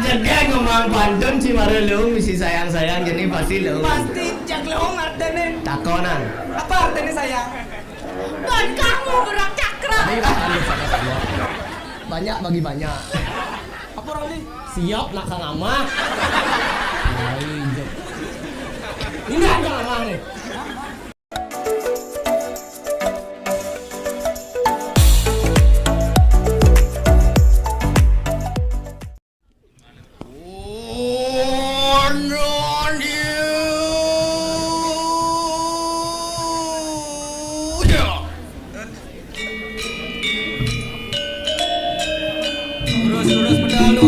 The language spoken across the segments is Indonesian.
Cegah ngomong pantun si marelung si sayang-sayang jadi pasti lu. Pasti jaglong artinya. Takonan. Apa artinya sayang? Dan kamu gerak cakra. Banyak bagi banyak. Apa orang ini? Siap nak kang amah. Ini ada amah nih. Terus pedalo.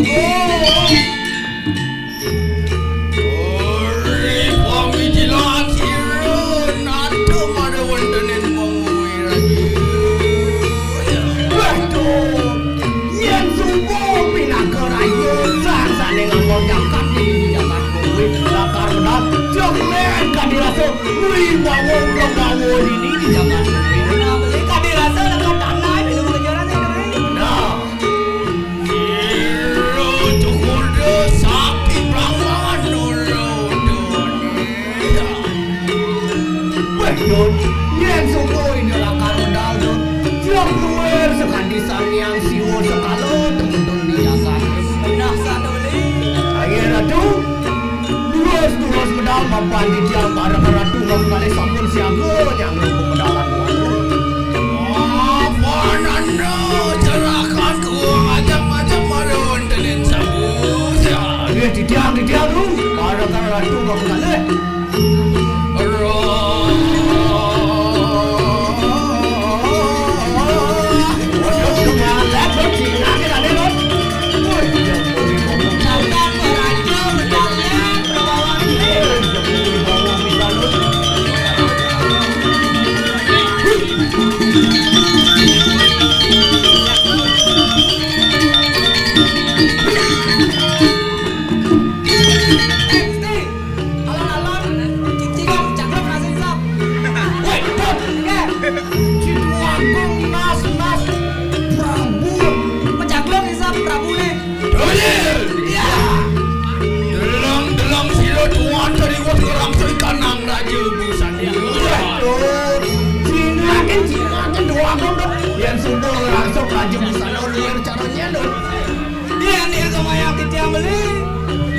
Bangun ini di Jakarta. Nah, beli kadi rasa dekat tanah itu kejarannya itu. Nah, cukup sapi berangan dulu. Betul, yang sungguh ini adalah karundal tu. Tiap luar sekali sang siwo sekalo temen di Jakarta. Nah, sana beli. Akhirnya tu, terus medal mampan di tiang barang-barang tu kali sampun siaga yang pemedalan tu. Apa nanda cerahkan ku macam-macam marun tenin sabut. Dia di tiang tu barang-barang tu kali.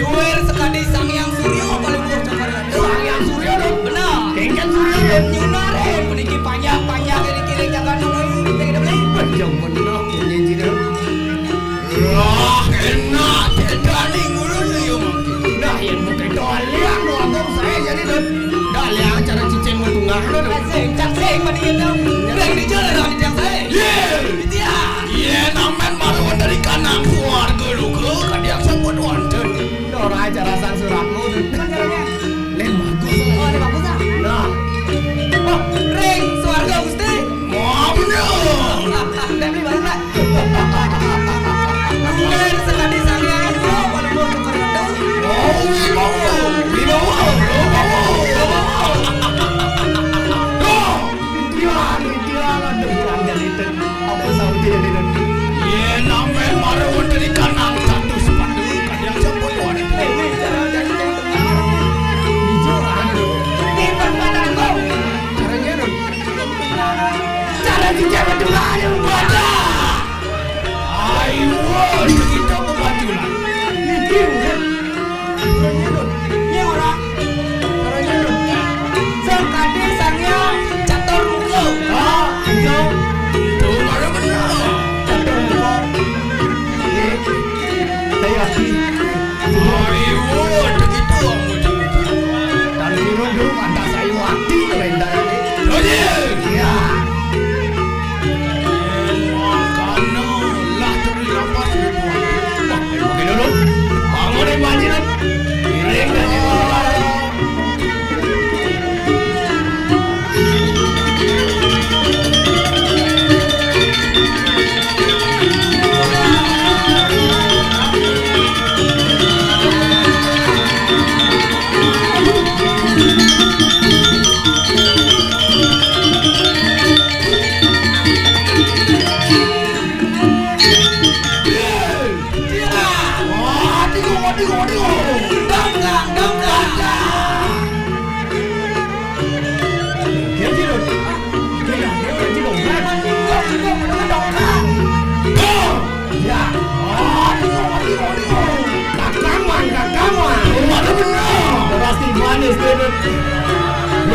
Luar sekali sang yang suryo paling luar cakaran. Sang yang suryo tu. Benar. Kengkan suryo tu. Nyunare peniki panjang-panjang kiri-kiri cakaran ini. Kita beli. Panjang benar punya jiran. Lah enak jadi ngurun yo makin. Dah yang bukan doan liang doang saya jadi tu. Dah liang cara cicing tunggang tu. Cak-cak mending itu. Reng di jalan dah di tiang saya. Dia. Ye namen marwan dari kanan keluarga lu ke kadiak sebut wanten. Orang acara sang suratmu tu. Caranya. Lain bagus. Oh, ini bagus ah. Nah. Oh, Reng suarga Gusti. Maafnya. Dah beli baru tak? Luar sekali sang yang itu paling luar cakaran.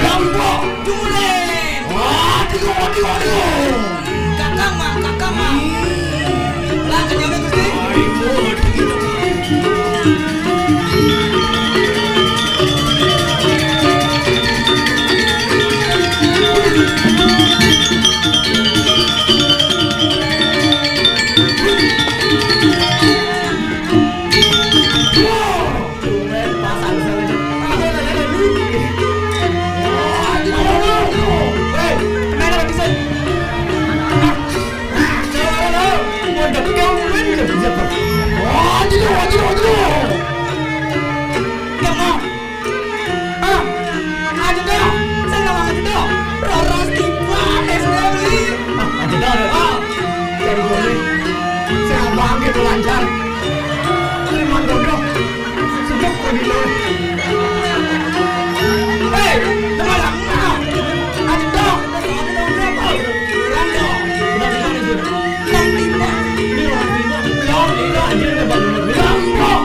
Lombok. Julen. Aduh. Kakak mah. Lah kenyangnya Gusti. Lancar, terima godok, sejak pagi hei, teman aku, aja dong, berapa? Rando, udah gimana sih? Belum lima aja udah bangun, belum kok.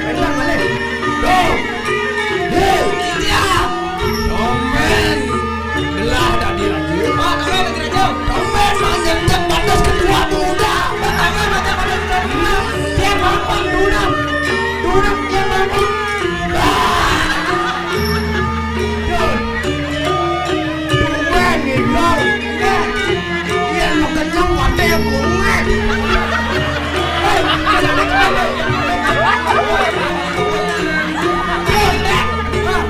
Entah kali, belah tadi lagi. Tomen mengencet batas kedua muda. Dia mampu dunam dia mampu. Tumen nih kau. Dia mau kencang pakai bunget.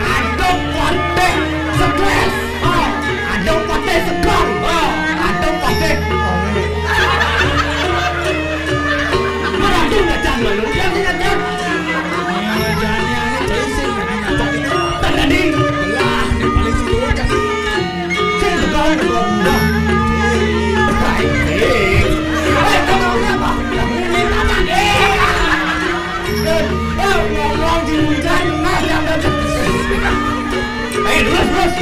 Aduk pakai stres. Aduk pakai segan. Aduk pakai. Mana tu ngacang malu? Dia ngacang. Tadi. Lah, ni paling situ kan. Saya tegal dengan mudah. Baik. Apa? Ini tak ada. Ngomong di hujan, macam macam. Terus.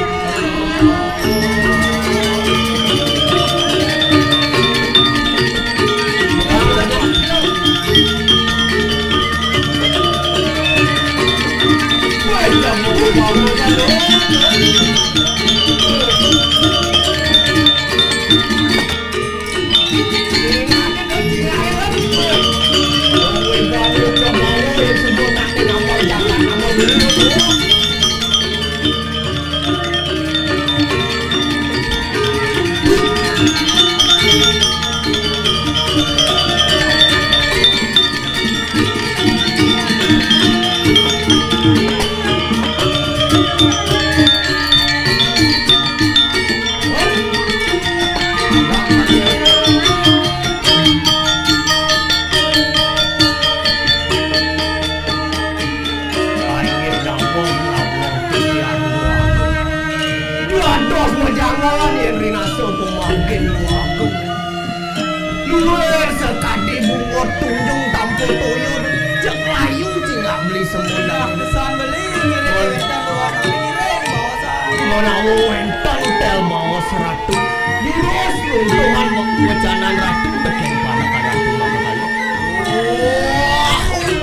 Luar sekali bunga tunjung tampil tuyul cek layu cingak beli semula Kesan beli ngirim doa ngirim bawa saya. Menawu entan tel mau seratu Dirus luntungan mecanan ratu Beken pada kalian tulang kali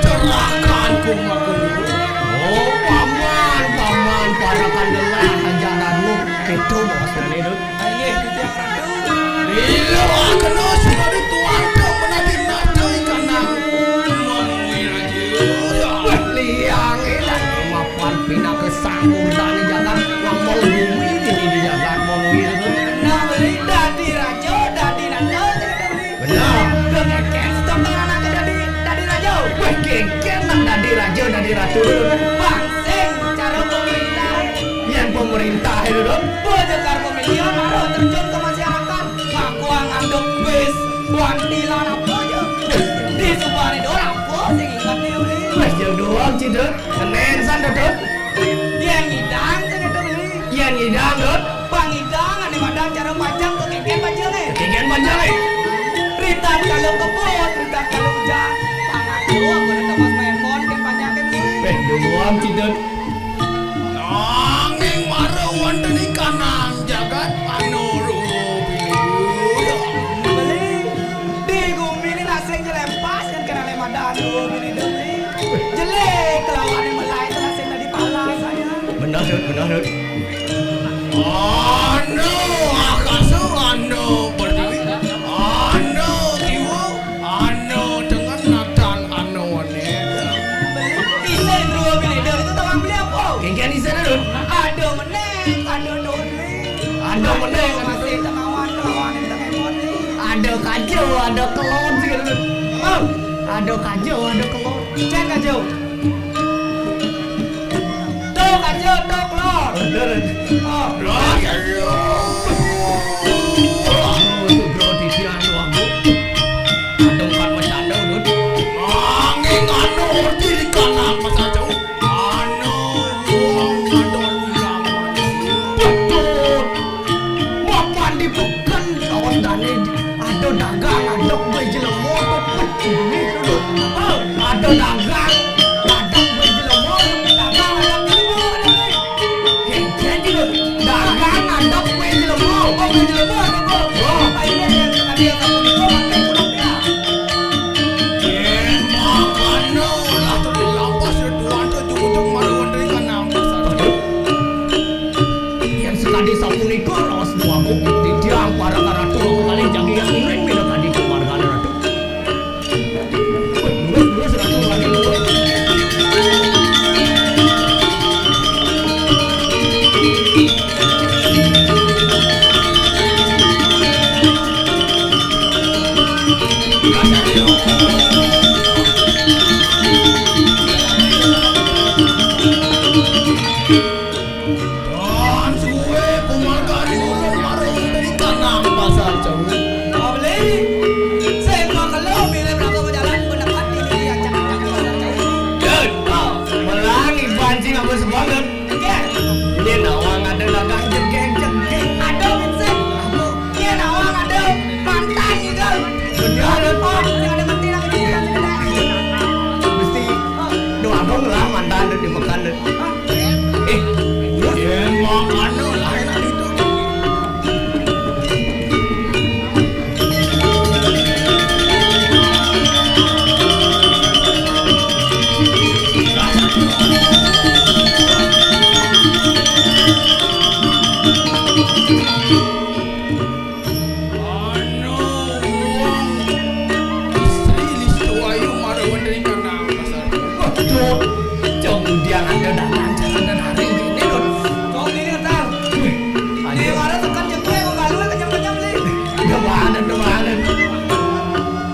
cerahkan kumaku paman pada kandelah ajaranmu Itu bos menurut Ayo kita ratu. Iya akan sudah dituang kau menabi nado ikan aku liang ilang mapan pindah ke sanggur tani jalan ngomong bumi ini di jalan mau itu Nah beli dadi rajo dadi nado benar Kengeken stop anak dadi rajo. weh keken nak dadi raja dadi ratu Bangseng cara pemerintah. yang pemerintah itu dong Bojekar pemilihan baru terjun ke masyarakat. Aku ngandung bis wantilan apa aja. Di Subari doang apa sing ingat nih beli. weh jauh doang cidut kenen san dudut Yang ngidang sing itu beli. yang ngidang dut Bang ngidang ane madang cara panjang tuh keken panjang nih. keken panjang Ritan kalau kebut, ritan kalau hujan. Tangan lu aku udah temas main mon ken panjang ken beli. weh doang cidut angin marah wonten ikanang jagat panuru Beli di gumi ini nasi yang jelempas yang kena lemadan lu. Benar Dut. Anu akasu anu berdiri. Anu ibu anu dengan natan anu wanita. Isen dua biledor itu tukang beli apa? Kengkian isen Dut. Ada meneng, ada doli. Ada meneng, masih tengawan itu tengah moni. Ada kacau, ada kelon sih Dut. Oh, ada kacau, ada kelon. Cek kacau. Tuh kacau, tuh kelor. Bener. Oh, Ya ya. Itu bro di anu aku. Adong kan macam Dut. Angin anu diri kanan masa jauh. Anu adon bilang betul. Mau mandi bukan lawan dane. Ada dagang, ada bejelemo pecih Dut. Oh, ada dagang. Dagang bejelemo, dagang ada bejelemo. Jadi Dut, dagang ada bejelemo. oh bejelemo ada kok. Oh, akhirnya yang tadi yang kamu itu makan kurang dia. Sekali sapuni keras buahku di diang para karatu kali jagi yang ring mina tadi keluarga ratu. Lurus ratu lagi lurus. Dan suwe pemagari ulun marung dari kanang pasar jauh. Oh beli. Saya mau kalau bila berangkat berjalan mendapati ini yang cakap-cakap pasar jauh. Dan melangi banci apa sebanget. Oke. Dia nawang ada dagang jengkeng. Ada Vincent. Apa? Dia nawang ada mantan juga. Benar. Oh, yang ada mantan lagi dia yang ada. Mesti doa dong lah mantan di pekan. Emang anu lain itu. Anu uang istri listu ayu marwan dari kanang pasar. Betul. Jom dia ada dagang jangan ada hari ini Dut. Kau ini ngetar. Dia marah tekan jemput kau galu kenyang-kenyang beli. Kemarin.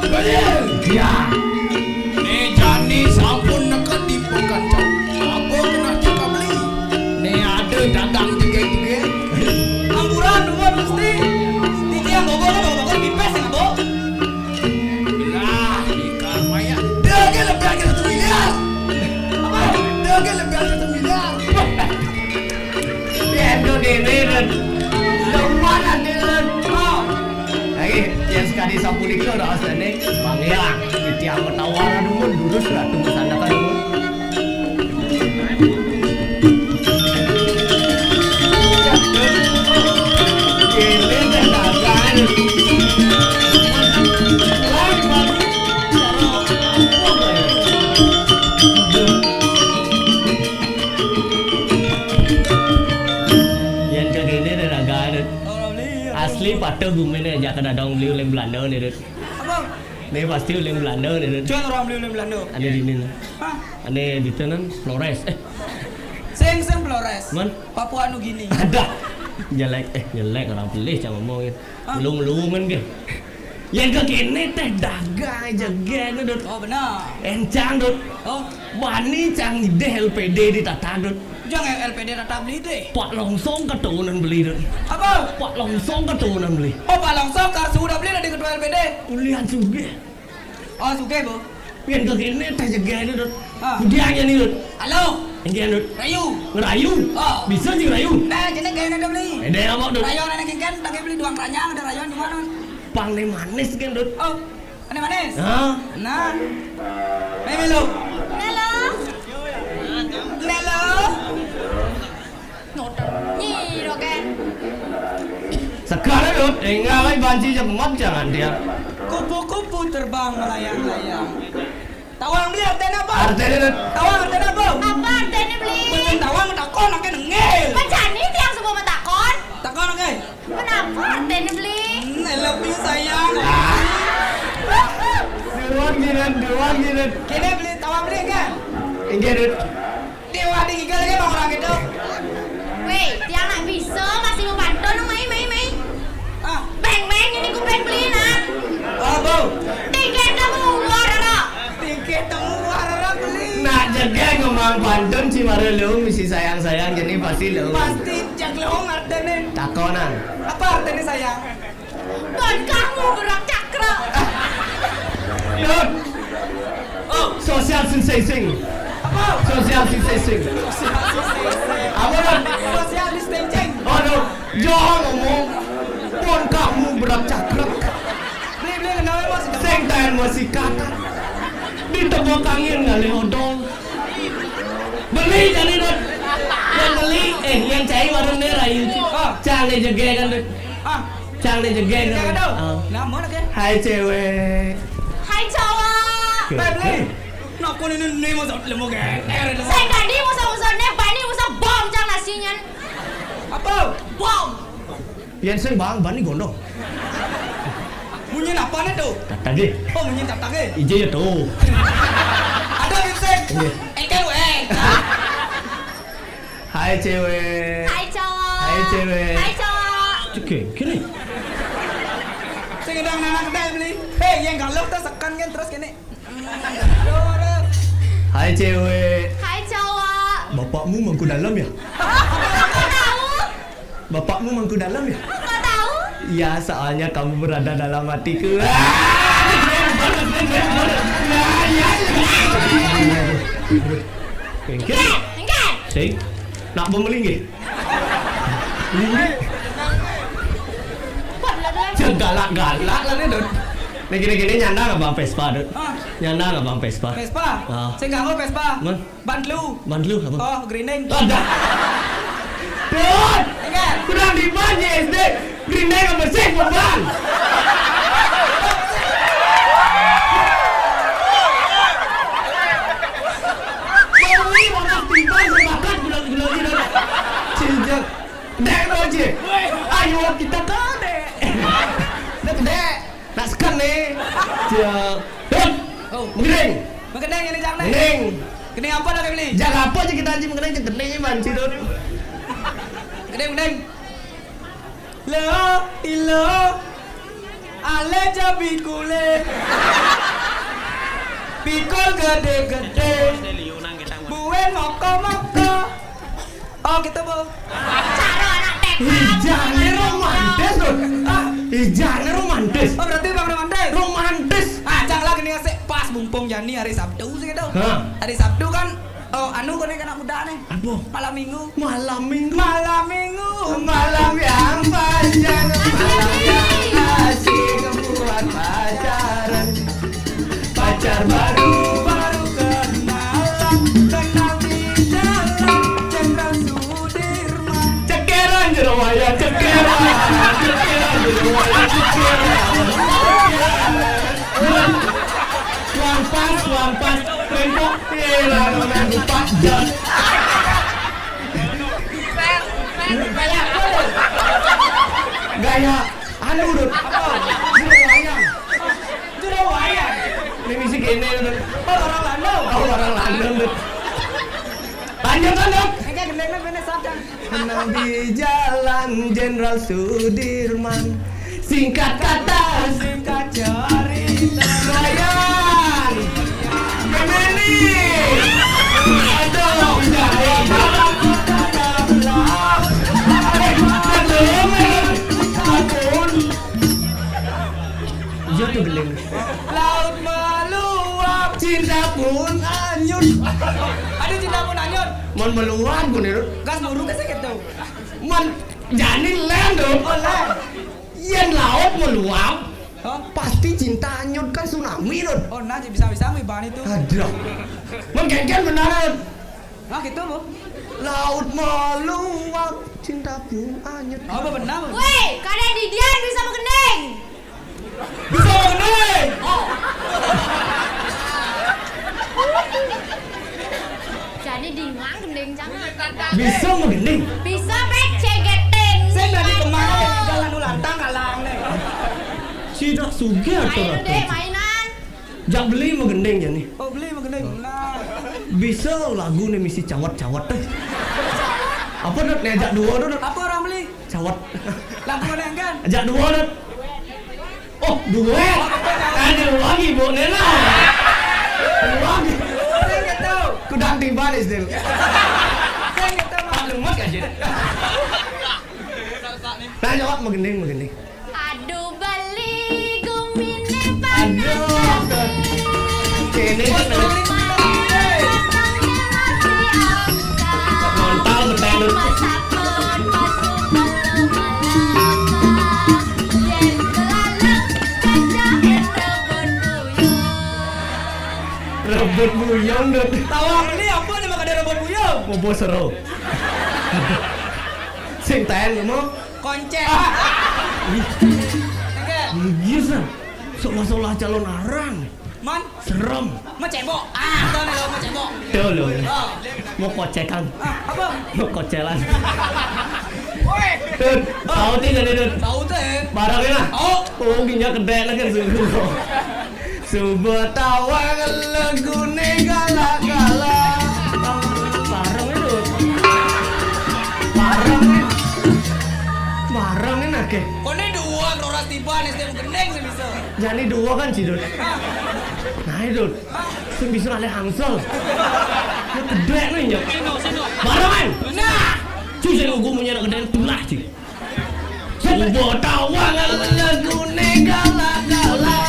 Betul. Ya. Nih jani sampun nekat di pekan jauh. Apa kena cakap beli? Nih ada dagang juga. Amburan dua mesti. Tiki yang bobo kan bobo kan dipes ya bo. Lah, ikan maya. Dia lebih lagi 1 miliar. Apa? Dia lebih lagi 1 miliar. Ya itu gini Dut. Lumayan Dut. Oh. Lagi yang sekali sapuni keras nih panggil di tiang tawaran mun lurus lah tunggu sandakan mun. Ini dagangan. Yang kegini dagangan. Oh beli. Asli patah gumene aja kada dong beli oleh Belanda nih Dut. Apa? Nih pasti oleh Belanda nih Dut. Jangan orang beli oleh Belanda. Ada di mana? Hah? Ada di tenan Flores. Seng Flores. Man? Papua Nugini. Ada. Jelek orang beli jangan ngomongin. Hah? Belum kan Yang kekini teh dagang jaga Dut. Oh benar. Encang Dut. Oh, Bani cang ide LPD di tata Dut. jangan LPD datang beli deh. Pak Longsong keturunan beli Dut. Apa? Pak Longsong keturunan beli. Oh, Pak Longsong kar sudah beli dari ketua LPD. Kuliah juga. Oh, suka bu. Yang kekini teh jaga Dut. Ah. Kudianya nih Dut. Halo, Yang Dut. Rayu. Ngerayu. Oh. Bisa sih ngerayu. Nah, jadi kayak ada beli. Ada apa Dut? Rayuan nenek kengken, lagi beli doang ranyang, ada rayuan di mana? Pangne manis kan Dut. Oh, ada manis. Hah? Nah, Melo. Melo. Melo. Nyi roken. Sekarang Dut, tinggal banci jangan jangan dia. Kupu-kupu terbang melayang-layang. Tawang beli artinya apa? Artinya Dut. Tawang artinya apa? Apa artinya beli? Betul tawang takon oke nengel. Macani tiang semua metakon. Takon oke. Kenapa artinya beli? I love you sayang. Diruang gini. Kini beli tawang beli kan? Ingat Dut. Dewa di gigal lagi bang orang itu. Weh, tiang nak bisa masih mau pantun mai. Ah, Beng ini ku pengen beli nak. oh bau. Tiket kamu luar ada. Tiket temu warna beli. Nak jaga ngomong pantun si marelung misi sayang jadi pasti lu. Pasti jaglong artinya. Takonan. Apa artinya sayang? Dan kamu berak cakra. Dut. Oh, social distancing. Apa? Social distancing. Apa Dut? Social distancing. Oh Dut, jangan ngomong. Pon kamu berat cakrek. Beli kenapa masih Sing tahan masih kata. Ditebak angin ngali odong. Beli jadi Dut. Yang beli, yang cai warung merah itu. Oh. Jangan dijege kan Dut. Ah, Jangan dijege jangan kan. dong. Oh. Nama nak ya? Hai cewek. Hai cowok. Beli. Nak kau ini masuk lembu ke? Saya tadi musa nebak ini musa bom cang nasinya. Apa? Bom. Yang sing bang bani gondong. Bunyi apa nih tuh? Tadi Oh bunyi tak tak ije ya tuh. Ada bisik. Iya. Kan Hai cewek. Hai cowok. Hai cewek. Hai cowok. Oke, kini. Saya ngedang nana kedai beli. Hei, yang galau tuh sekan kan terus kini. Hai cewek. Hai cowok. Bapakmu mangku dalam ya? Kau tahu? Bapakmu mangku dalam ya? Kau tahu? Ya, soalnya kamu berada dalam hatiku. Enggak. Sing, nak memelinggi. Galak lah nih Dut. Nih gini nyanda nggak bang Vespa Dut? Nyanda nggak bang Vespa? Vespa. Ah. Saya nggak mau Vespa. Man. Bantlu. Bandlu apa? Oh, greening. Ada. Dut, Enggak. kurang di mana SD? Green Day nggak bersih bang. Cinjak, dek doji. Ayo kita kade. Dek, nak sekan nih. Cak, Dut, Oh, mengering, mengenai ini jangan. mengering. Gini apa nak beli? Jangan apa aja kita aja mengenai gede manci Dut. Gede. Lo, ilo, ale jabi kule. Pikul gede-gede. Buen moko. Oh gitu bu. Cara anak TK. Hijane romantis Dut. Hijane romantis. Oh berarti bang romantis. Romantis. Ajak lah gini ngasih pas mumpung Jani hari Sabtu sih gitu. Hah? Hari Sabtu kan. Oh anu kau nih anak muda nih. Apa? Malam minggu. Malam minggu. Malam minggu. Malam yang panjang, malam yang asik buat pacaran. Pacar baru. Kenal di jalan Jenderal Sudirman. Cekeran jero waya cekeran. Cekeran jero waya cekeran. Wampas. Rengkok hilang menunggu 4 jam. Gaya anu Dut. Jero wayang. Ini misi gini Dut. Oh orang Landau. Oh orang London Dut. Lanjut Dut. Enggak gendengnya bener sadar. Menang di jalan Jenderal Sudirman. Singkat kata, Singkat cerita. Ryan, Gemini, aduh, jatuh geling. Laut meluap. Cinta pun anyut. Ada cinta pun anyut. Mon meluap pun itu. Gas muru ke gitu. Mon jadi land dong. Oleh. Yen laut meluap. Oh, Pasti cinta anyut kan tsunami Dut. oh nah bisa bahan itu. Aduh. Mon genggen beneran. Nah gitu bu. Laut meluap, cinta pun anyut. Oh apa benar bu? Weh, kalian di Dian bisa mengendeng. Bisa bener. Sidak sugih Main atur. deh mainan. Jak beli mah gendeng ya nih. Oh beli mah gede. Nah. Bisa lagu nih misi cawat-cawat teh. Apa Dut? Nih ajak dua Dut. Apa orang beli? Cawat. Lagu mana yang kan? Ajak dua Dut. Oh, duet. Ada lagi Bu Nena. Ada lagi. Saya nggak tahu. Kudang tiba nih Dil. Saya nggak tahu. Pak lemak aja. Nah, jawab mau gendeng. Aduh beli gumine Aduh. panas. Kene kan nontal beteng Dut. Masak pun pasuk belum malaka. Yen belalang kacahin rebut buyung. Rebut buyong Dut. Tawa beli apa nih makan dari robot buyung? Bobo seru. Sing taen mau Konceng. Enggak. Iya, seolah-olah calon arang. Man, Serem. mau cebok. Tuh nih lo mau cebok. Tuh loh. Oh. Mau kocekan. Apa? Mau kocelan. Woi. Dut, tahu tidak Dut? Tahu teh. Barangnya lah. Oh. Oh, ginja gede lah kan sungguh. Subuh tawang legune gala-gala. Barangnya Dut. Barangnya nake. Kone dua roras tiba nih setiap gendeng sih bisa. Jadi dua kan sih Dut. Nah Dut. Sing bisa ngalih hangsel. Ini gede nih nyok. Barangan. Nah. Cuy saya gue punya gede tulah sih. Subuh tawang legune gala-gala.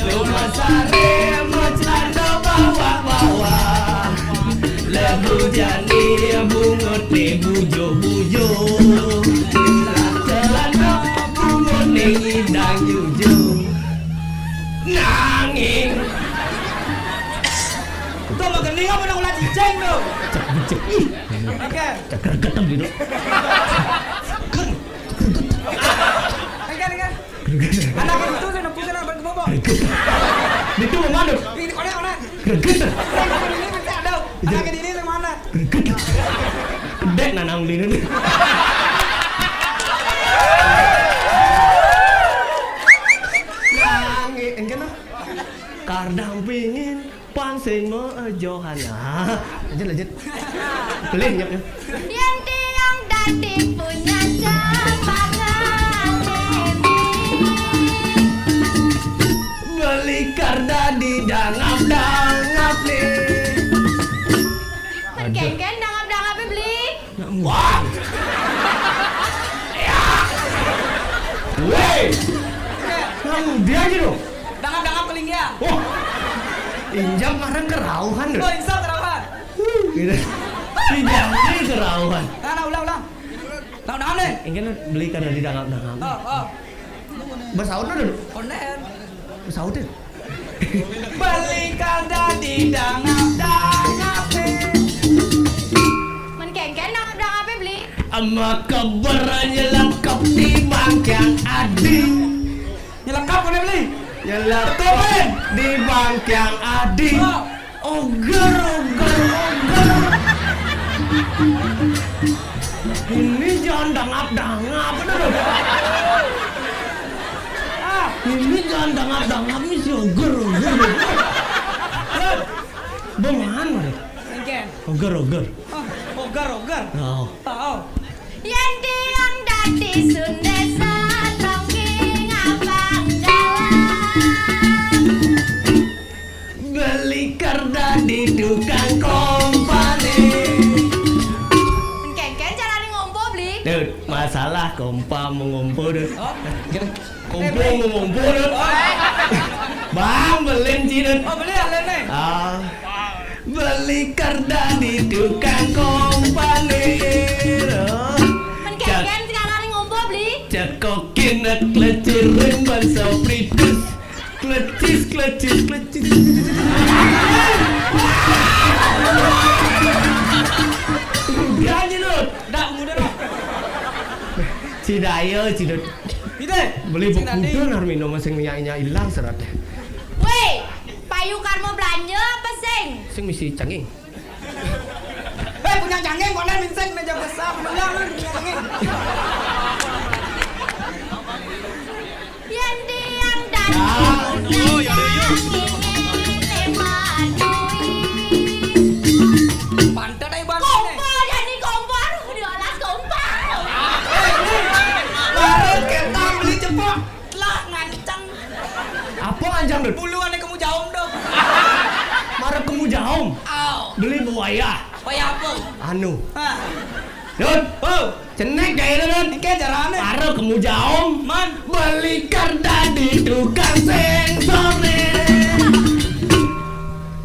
Rumah sare maclanda bawa-bawa. Lagu jani bungut nih bujo-bujo. Celana bungut nih indang juju. Nanging. Tuh mau gendeng apa nak ulah ciceng tuh. Cek ih. Oke. Cek gitu. Enggak. Anak itu saya nepusin apa ke bobok. Itu mana? Ini kone. Greget. Ini masih ada. Anak ini yang mana? Greget. Gede nanang lini. Nangi, enggak no. Kardang pingin pangsing mojohan. Lanjut. Beli nyok. Yang tiang dadi punya jambangan Beli karda di dangap nih. Kengken dangap-dangap beli. Wah. Ya. Weh. Kamu dia aja dong. Dangap keling ya. Wah. Injam marang kerauhan dong. Oh, insya terawan. Gitu. Injam ini kerauhan. Nah, ulang. Nah, deh. Ingin beli karda di dangap-dangap. Oh. Bersaut dulu. Konen. Bersaut deh. Beli karda di dangap Men kengken dangap-dangap beli. Ama kabarnya lengkap di bangkang adi. Nyelengkap konen beli. Nyelengkap di bangkang adi. Oger. Ini jangan dangap-dangap bener. Ini jangan dangap-dangap ini si oger. Bemahan mana? Kengken. Oger. Ogar. Oh. Tahu. Yang tiang dadi sundesa tongking abang jalan. Beli karda di tukang kompani. Men kengken carane ngompo beli. Dut, masalah kompa mengumpul dut. Oh. Kumpul mengumpul dut. Bang, beliin sih dut. Oh, beli alen nih. Beli karda di tukang kompani. Men kengken carane ngompo beli. Cekokin klecirin bangsa pritus. Klecis. Udah aja dut. Dak muda dong. Cidayo, cidut. Itu. Beli buku nar minum sing minyak hilang seratnya. Weh, payu karmo belanja apa sing? Sing misi canging. Punya cangeng konen minsen meja besar. Punya cangeng. Yen panjang dud. Buluan kamu jauh dong. Marep kamu jauh. Au. Beli buaya. Kayak apa? Anu. Hah. Dud, cenek kayak dud. Ini jarane. Marep kamu jauh. Man. Beli karda di tukang sensor nih.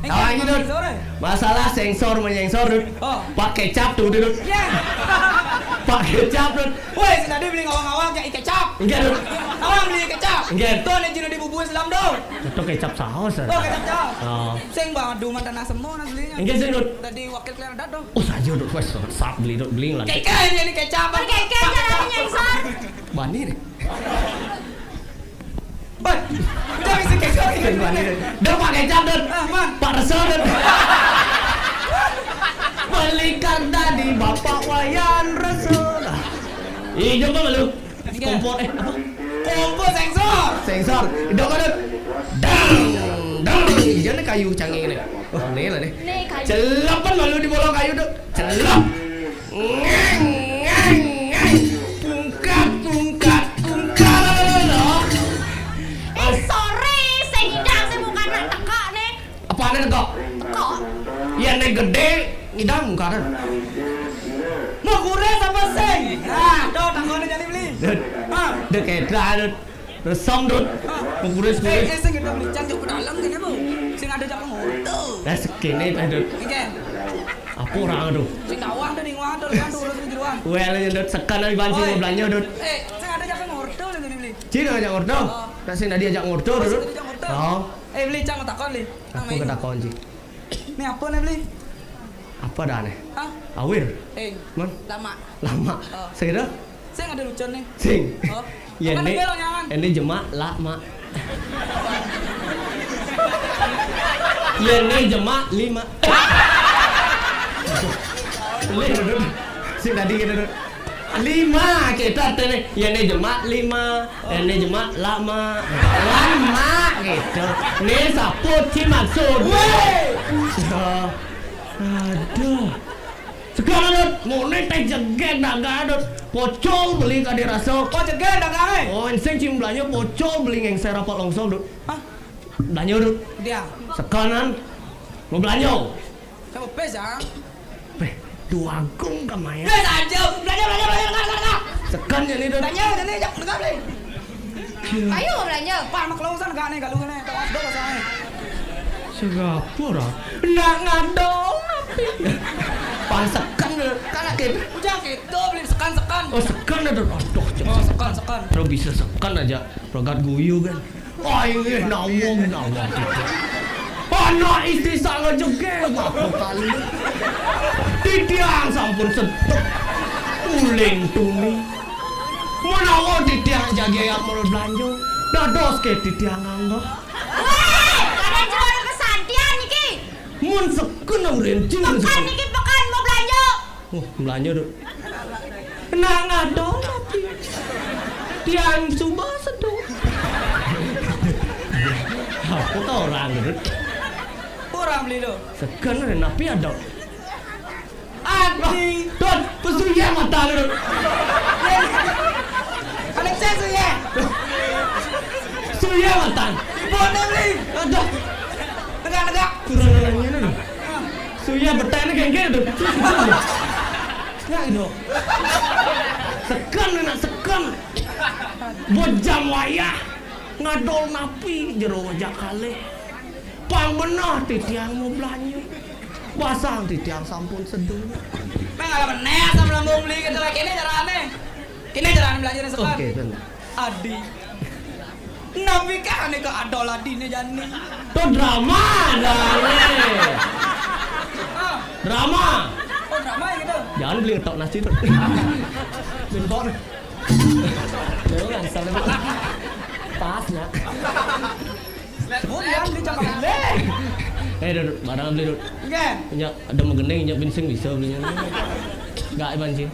Tahu dud. Masalah sensor menyengsor dud. Oh. Pak kecap tuh dud. Ya. Pak kecap dud. Woi, si tadi beli ngawang-ngawang kayak kecap. Enggak dud. Awang beli kecap. Enggak. Tuh nih jino dibubuhin selam dong. Itu kecap saus. Oh, kecap. Oh. Sing badu mantan semua aslinya. Enggak sih dud. Tadi wakil kalian ada dong. Oh saja dud. Wes sap beli dud beli lagi. Keke ini kecap. Keke caranya nyengsor. Bani nih. Woi, udah bisa kecap ini. Bani dud. Dah pak kecap dud. Ah, man. Pak Resel dud. Beli karda di Bapak Wayan Resel. Iya coba lu. Kompor apa? Kompor sensor. Sensor. Dok dud. Dang. Jangan kayu canggih ini. Oh, ini lah nih. Nih kayu. Celapan malu di bolong kayu dud. Celap. Ngeng. Pungkat. Sorry, sing ngidang sing bukan nak tekak nih. Apaan nih kok? Tekak. Ya nih gede. Ngidang muka kan. Mau kuret apa sing? Nah, tuh tanggone jadi beli. Dud. Ah. Dud kedra dud. Resam dud. Mengkuris. Sing kita beli cantik ke dalam gini bu. Sing ada jak ngoto. Nah segini dud. Oke. Apa orang tuh? Sing kawang tuh ning waduh kan tuh urus jeruan. Well dud sekan dari banci mau belanja dud. Sing ada jak ngoto lho beli. Cina ajak ngordo. Nasi nadi ajak ngordo dud. Oh. Beli cang takon li. Aku ketakon sih. Ini apa nih beli? Apa dah nih? Hah? Awir. Man. Lama. Segera. Sing ada lucu nih. Sing. Oh. Ya Apa ini. nih belong jangan? Ini jemak lama. Ya ini jemak 5. Boleh dud. Sing tadi kita dud. 5 kita tadi. Ya ini jemak 5. Ini jemak lama gitu. Ini sapu cimaksud. Aduh. Sekarang dud, mau nih teh jegek dagang dud. Pocol beli ka dirasa. Oh jegek dagang Oh, enseng cium belanja pocol beli yang saya rapat longsor dud. Hah? Belanja dud. Dia. Sekarang mau belanja. Coba pes ya. Dua gung kamaya. Pes aja. Belanja. Sekarang jadi dud. Belanja jadi jak dekat beli. Ayo mau belanja. Pak mak lausan gak nih galungan nih. Tawas do pasangan. Singapura. Nak ngadong napi. Pasakan kan kita. Ujang gitu beli sekan. Oh sekan dud. Aduh, Oh sekan. terus bisa sekan aja. Rogat guyu kan. Oh ini nawong. Anak istri sangat juga aku kali. Titiang sampun setuk. Uling tuni. Menawa titiang jaga yang mau belanja. Dados ke titiang anggo. Weh, kalian jual kesantian niki. Mun sekun rencing. Pekan niki pekan mau belanja. Oh, belanja dulu. Nah ngadol tapi. Tiang coba seduk. Aku tau orang gitu. Kurang beli lo. Sekan napi ada. Adi. Tuh, pesuya mata lu. Ada cesu ya. Suya mata. Boleh beli. Aduh, Tegak. kurang nanya dulu. Suya bertanya kayak gitu. Ya itu. Sekan nak sekan. Bojam wayah. Ngadol napi jero wajah kali. Pang benah titiang mau belanja. Pasang titiang sampun seduh. Pengen ada meneh sama mau beli gitu lagi ini carane. Ini carane belajar sekarang. Oke, benar. Adi. Nabi kan ke adol adi nih jani. Tuh drama dale. Ah, Drama. oh drama ya gitu. Jangan beli ngetok nasi tuh. Beli ngetok nih. Jangan sampai pas ya. Kemudian beli cakap beli. Duduk, barang beli duduk. Oke. Injak ada megendeng, injak binseng bisa belinya. Enggak iban sih.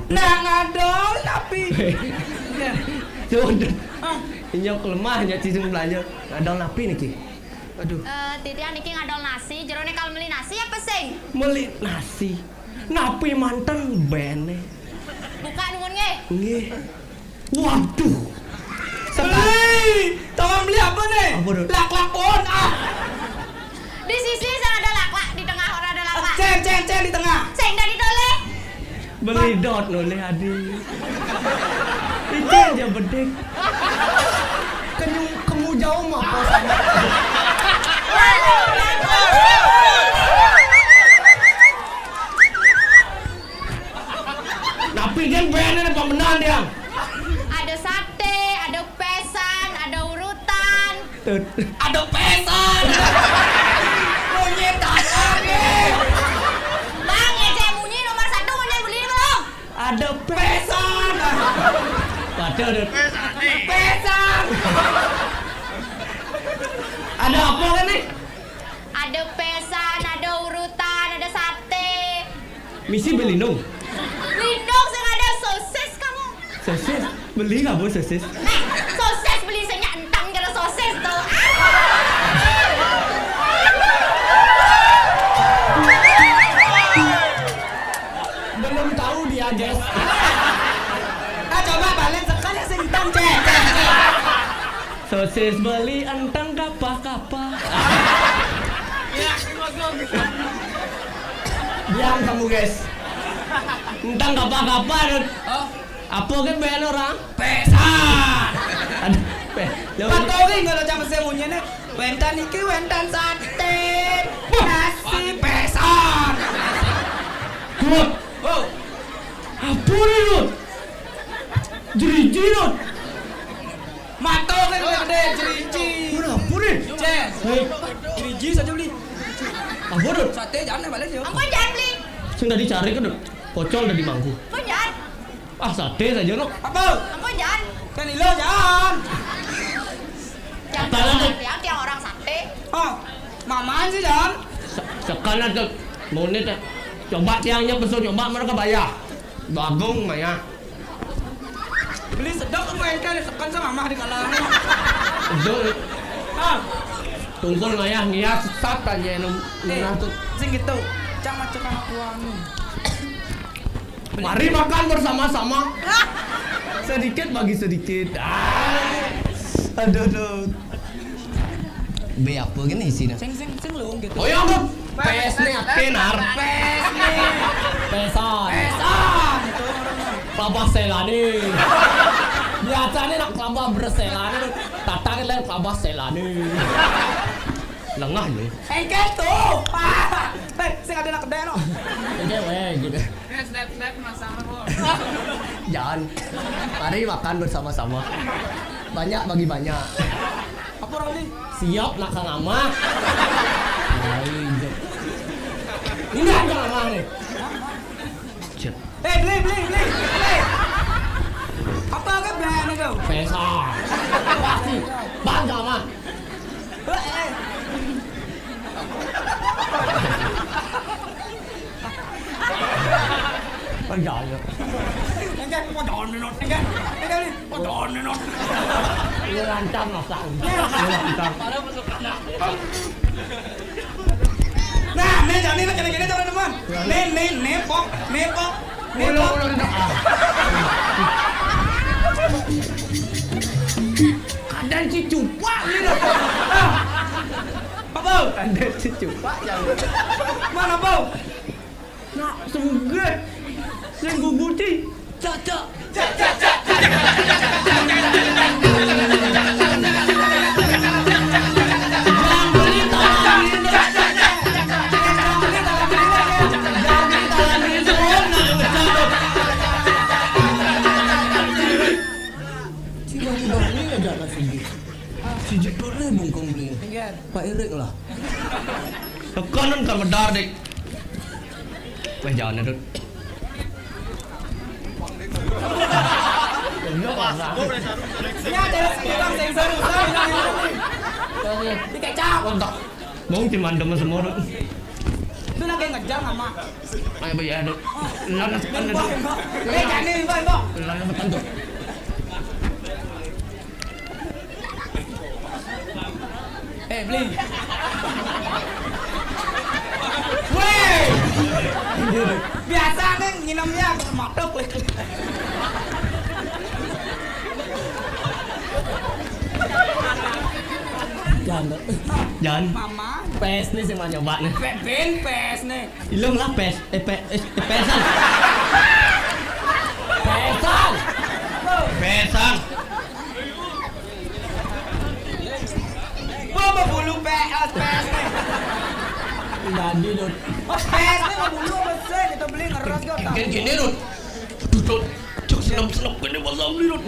Nah ngadol tapi. Oke. Sudah. Ah, Injak lemah, injak cicing belanja. Ada napi nih ki. Aduh. Titian niki ngadol nasi, jerone kalau beli nasi apa sing? Meli nasi. Napi manten bene. Buka nuhun nge. Nggih. Waduh. Hei, tolong beli apa nih? Apa Dut? Lak-lak pun ah. Di sisi sana ada lak-lak, di tengah orang ada lak-lak. Cen di tengah. Sing dari dole. Beli dot noleh adi. Itu aja bedek. Kamu jauh mah pos. Tapi kan bener pemenang dia. Ada sate, ada pesan, ada urutan. Ada pesan. Monyet lagi. Bang, Ece Munyi nomor 1 mau beli belum? Ada Pesan. Ada Dut. Pesan. Ada apa kan nih? Ada pesan, ada urutan, ada sate. Misi beli dong. Lindung sing ada sosis kamu. Sosis. Beli nggak bu sosis? Sosis beli senya entang kira sosis tuh. Belum tahu dia Jess. Coba balik sekali sing tam cek. Sosis beli entang kapah-kapah. Diam kamu guys. Entang kapah-kapah Dut. Apa kan bayan orang? Pesan. Ada Patori ngono jam semuanya nih. Wentan iki wentan sate. Nasi pesan. Dut. Oh, Apa nih Dut? Jeri-jeri Dut. mato kan gede jerinci. Apa nih? Cek. Hei, Jerinci saja beli. apa Dut? Sate jangan balik yuk. Ampun jangan beli. Sudah dicari kan Dut? Pocol udah di mangku. Ampun jangan. Ah sate saja no. Apa? Ampun jangan. Kan ilo jangan. Jangan Apaan, Dut? tiang orang sate. Oh, mamaan sih jangan. Sekarang tuh mau nih teh. Coba tiangnya pesan coba mereka bayar. Bagung Maya. Beli sedap main kan sekan sama mama di kalangan. Betul. Ah, Tungkol Maya niat sat aja nunah tuh. sing gitu. Cang macam anak tuanu. Mari makan bersama-sama. Sedikit bagi sedikit. Aduh. Be apa gini isinya? Sing lu gitu. Oh ya Dut. PS nih kenar. Pes nih. Pesan. Pesan. Itu Kelapa selani. Biasanya nak kelapa berselani. Tata kan lain kelapa selani. Lengah nih. engkel tuh. Hei, sing ada nak kedai no. Oke weh gitu. Snap sama kok. Jangan. Mari makan bersama-sama. Banyak bagi banyak. Apa orang ini? Siap nak Kang Ama. Ini kan Kang Ama nih. Cep. Beli. Apa kan brand itu? Pesa. Pasti. Bang Kang Ama. Jangan ya. Engkel mau don not. Engkel nih, mau don not. Ini lancang masak. Ini lancang. Nah, nih jangan nih gini teman-teman. Nepok. Ada si cupa ni dah. Apa? Ada si cupa jangan. Mana bau? Nak sungguh. Sen guguti. Cak. Si Jepur ni bungkung beli. Pak Erik lah. Tekanan kan medar dik. Weh jangan ya Dut. Ini ada sekitar sensor dikecap. Kontak. Bong cuman demen semua Dut. Itu lagi ngejar sama. Ayo bayar Dut. Lana sekan Dut. Jangan nih, Mbak. Lana sekan Dut. Beli. Weh. Biasa nih nginamnya matok lagi. tuh. Jangan. Mama. Pes nih sih mau nyoba nih. Ben pes nih. Ilung lah pes. Pesan. Pesan. Pesan. Bawa bulu PS nih. Jadi Dut. PS nih bulu apa sih? Kita beli ngeras kok. Kayak gini Dut. Dut. Cuk senep gini masa beli Dut.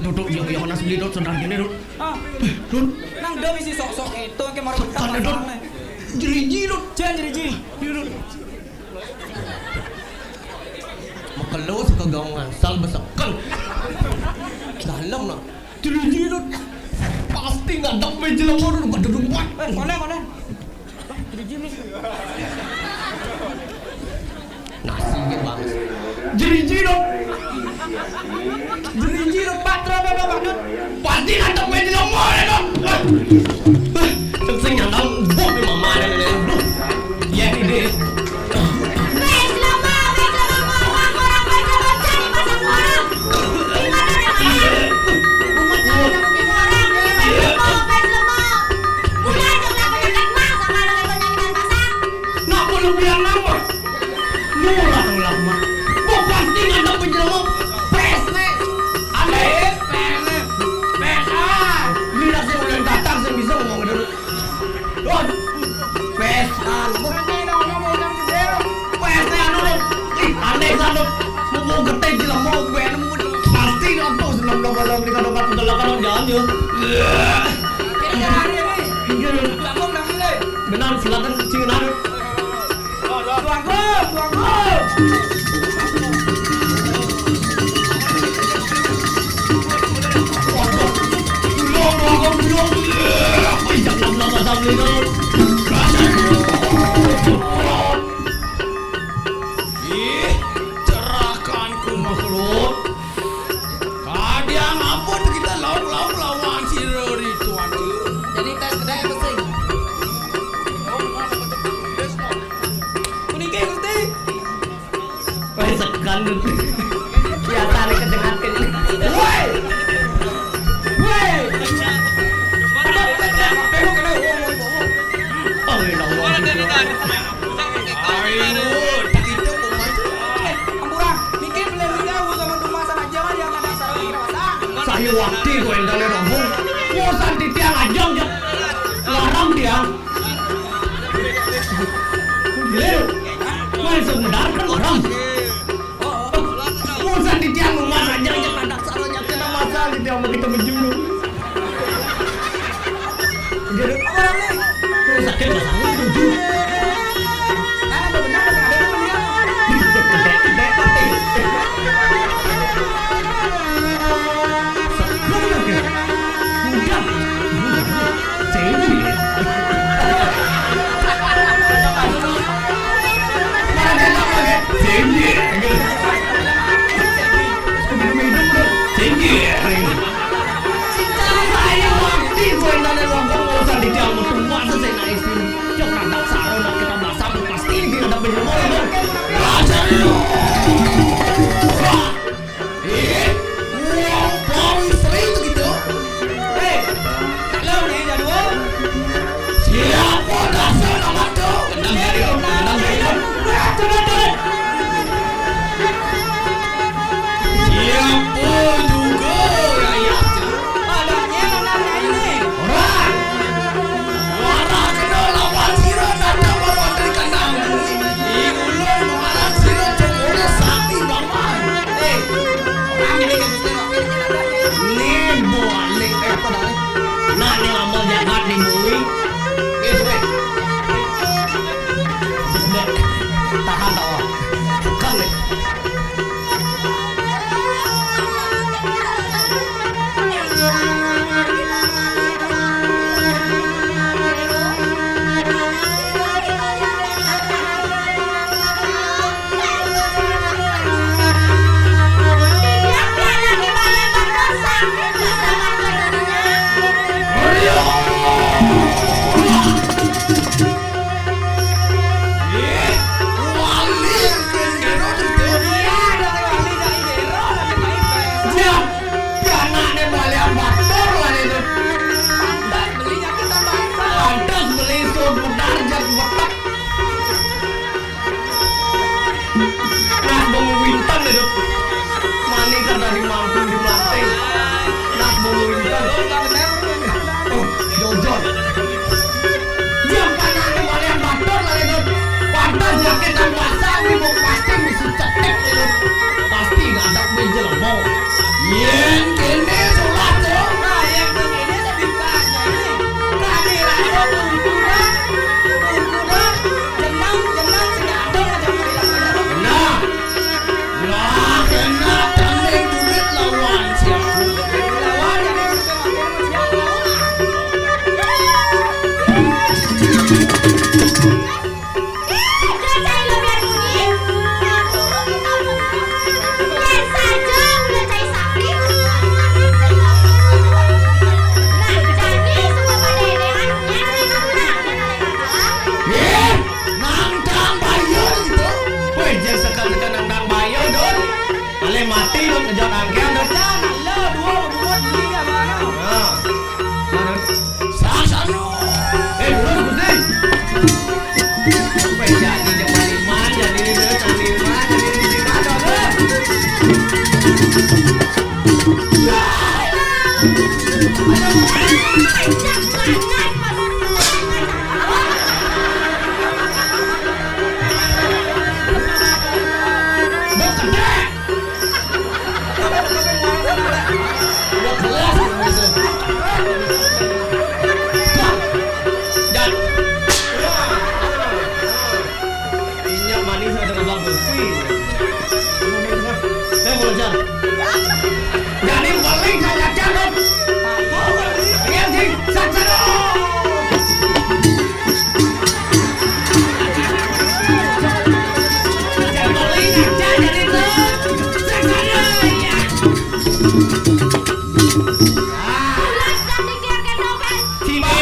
Duduk yang mana beli Dut sedang gini Dut. Ah, Dut. nang do isi sok-sok itu kayak mau bentar Kan Dut. Jeriji Dut. Jangan jeriji. Dut. Makalo sa kagawangan sal basakan. Dalam na. Jeriji Dut. Pasti ngadap may jelamor Dut. Badudung buat. Konen. Nasi gitu banget. Jeriji Dut. Jeriji lo patro Pak Dut. Pasti ngadap may jelamor Dut. Sing nyandang bok di mama dan Dut. Ya ini. Wes lama, orang cari masak orang. Gimana namanya? Bukan cari orang, wes lama. Udah jangan banyak masak, ada banyak masak. Nak boleh bilang nama. Murah lama. Bok pasti ngadap may jelamor. Pes nih. Ada pes. Pesan. Lihat saya udah datang saya bisa ngomong dulu. Dut. Pesan. Aneh sangat mau gede gila mau gue pasti nonton senang malam di kantor jangan ya. Benar silakan cingan. Cerahkanku makhluk. Kadiang ampun kita lawan si Rory tuan. Jadi tes kedai apa sih? Kuning kayak Gusti. Woi segan biasa nih kedengatin. Woi. Oh, saya waktu gue yang dari rombong bosan di tiang aja larang dia gue sebenarnya orang bosan di tiang rumah aja ada salahnya kena masalah di tiang begitu menjulur jadi orang nih sakit masalahnya tujuh pasti nggak ada meja lembong. Yen kene sholat tuh. Nah, yang begini jadi kasnya ini. Kehadiran kuda, jenang segadong aja bilang. Nah, lah kena tanding duit lawan siapa? Lawan jadi makin siapa? Mati dong ngejar angkat dong. Jangan lo dua berbuat beli ya mana? Nah, mana? Sasano. Dulu Gusti. Sampai jadi zaman lima, jadi dia jadi lima, jadi lima dong. Jadi paling saya jangan. Iya sih, saksana. Jadi paling aja jadi tuh. Saksana ya. Sini.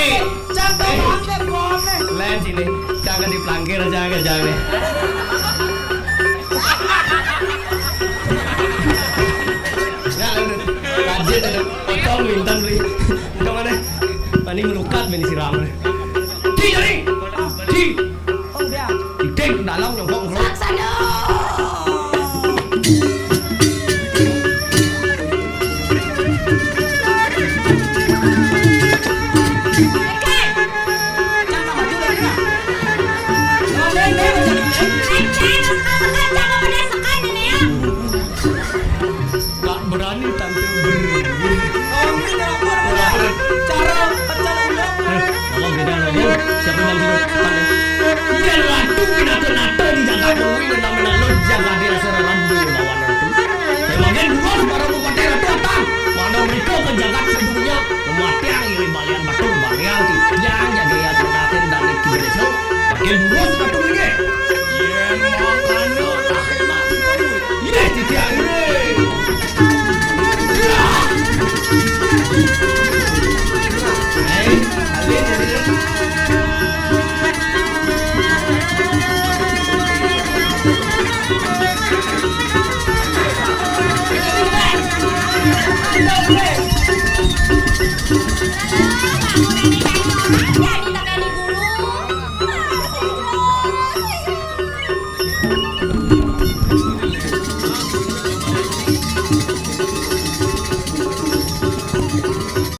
Jangan angkat boleh. Len sini. Jangan dipelangkir, jangan. Kajet ada potong bintang beli. Udah mana? Pani melukat beni siram. Di jadi. Di. Oh dia. Dek dalam nyongkok ngelok. Saksana. Jangan maju dari mana? Gak berani tampil ber. Oh ini dapur. Cara pecel ulang. Kalau beda loh. Siapa yang bilang tangan? Iya waktu nato di jaga duit dan namanya lo jaga dia secara lambu lawan itu. Memangnya dua sekarang mau pakai ratu apa? Mana mereka kejaga sedunia mematiang ini balian batu balian ti yang jadi ya terdaten dan kibereso. Pakai dua sepatu ini. Iya makanya tak hemat itu. Iya titik ini. Hey!